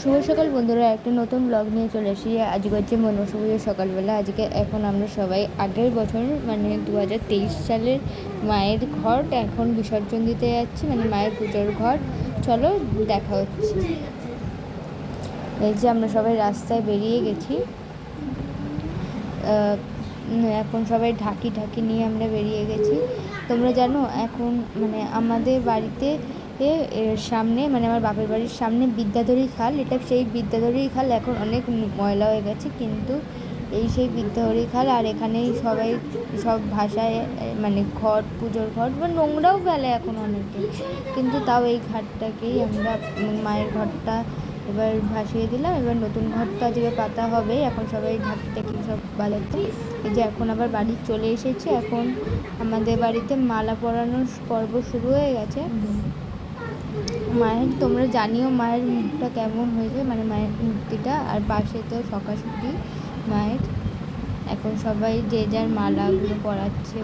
শুভ সকাল বন্ধুরা, একটা নতুন ব্লগ নিয়ে চলে এসেছি। আজকে হচ্ছে মনসা পুজোর সকালবেলা। আজকে এখন আমরা সবাই আগের বছর মানে 2023 সালের মায়ের ঘট এখন বিসর্জন দিতে যাচ্ছি, মানে মায়ের পুজোর ঘট। চলো দেখা হচ্ছে। এই যে আমরা সবাই রাস্তায় বেরিয়ে গেছি, এখন সবাই ঢাকি নিয়ে আমরা বেরিয়ে গেছি। তোমরা জানো এখন মানে আমাদের বাড়িতে এর সামনে, মানে আমার বাপের বাড়ির সামনে বিদ্যাধরী খাল, এটা সেই বিদ্যাধরী খাল এখন অনেক ময়লা হয়ে গেছে, কিন্তু এই সেই বিদ্যাধরী খাল। আর এখানেই সবাই সব ভাষায় মানে ঘট, পুজোর ঘট বা নোংরাও ফেলে এখন অনেকে, কিন্তু তাও এই ঘাটটাকেই আমরা মায়ের ঘরটা এবার ভাসিয়ে দিলাম। এবার নতুন ঘরটা আজকে পাতা হবে, এখন সবাই ঢাকি সব বাজাচ্ছে। এই যে এখন আবার বাড়ি চলে এসেছে, এখন আমাদের বাড়িতে মালা পরানোর পর্ব শুরু হয়ে গেছে মায়ের। তোমরা জানিও মায়ের মুখটা কেমন হয়েছে, মানে মায়ের মূর্তিটা। আর পাশে তো সকাশুটি মায়ের। এখন সবাই যে যার মালাগুলো পরাচ্ছে।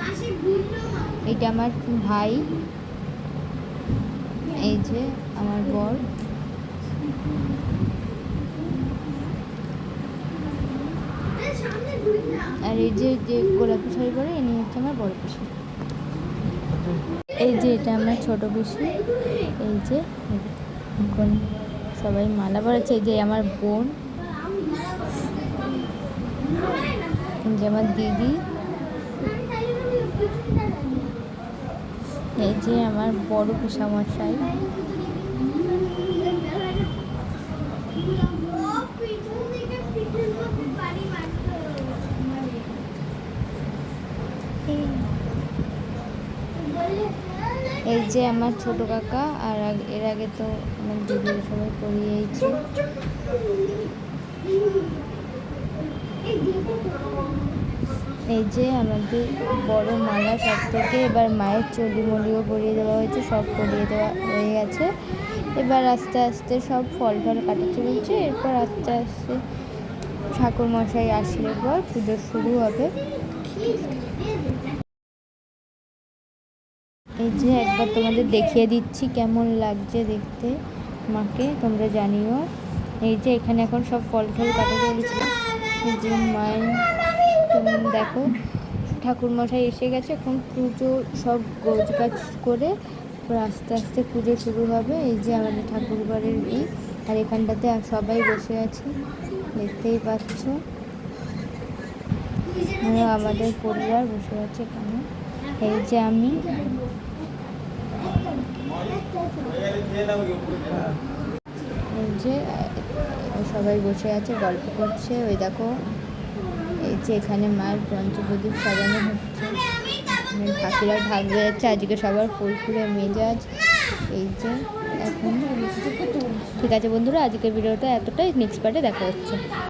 এটা আমার ভাই, এই যে আমার বর, আর এই যে যে গোলাপি শাড়ি পরে ইনি হচ্ছে আমার বড় পিসি। এই যে এটা আমার ছোট পিসি। এই যে এখন সবাই মালা পরাচ্ছে। এই যে আমার বোন, যে আমার দিদি, এই যে আমার বড় পিসামশাই। এই যে আমার ছোট কাকা, আর এর আগে তো আমার দিদির সবাই পড়িয়েছে। এই যে আমাদের বড় মালা সব থেকে এবার মায়ের চলিমলিও পরিয়ে দেওয়া হয়েছে, সব পরিয়ে দেওয়া হয়ে গেছে। এবার আস্তে আস্তে সব ফল কাটা চলছে। এরপর আস্তে আস্তে ঠাকুর মশাই আসলে পর পুজো শুরু হবে। এই যে একবার তোমাদের দেখিয়ে দিচ্ছি কেমন লাগছে দেখতে মাকে, তোমরা জানিও। এই যে এখানে এখন সব ফল কাটা চলছে। এই যে মায়ের তেমন দেখো, ঠাকুরমশাই এসে গেছে। এখন পুজো সব গোছ গাছ করে আস্তে আস্তে পুজো শুরু হবে। এই যে আমাদের ঠাকুর ঘরের আর এখানটাতে সবাই বসে আছে, দেখতেই পাচ্ছ। আমাদের পরিবার বসে আছে এখানে। এই যে আমি, এই যে সবাই বসে আছে গল্প করছে। ওই দেখো, এই যে এখানে মায়ের পঞ্চপ্রদীপ সাজানো হচ্ছে, ঠাকুরা ঢাক বেড়াচ্ছে। আজকে সবার ফুলফুলে মেজাজ। এই যে এখন ঠিক আছে বন্ধুরা, আজকের ভিডিওটা এতটাই। নেক্সট পার্টে দেখা হচ্ছে।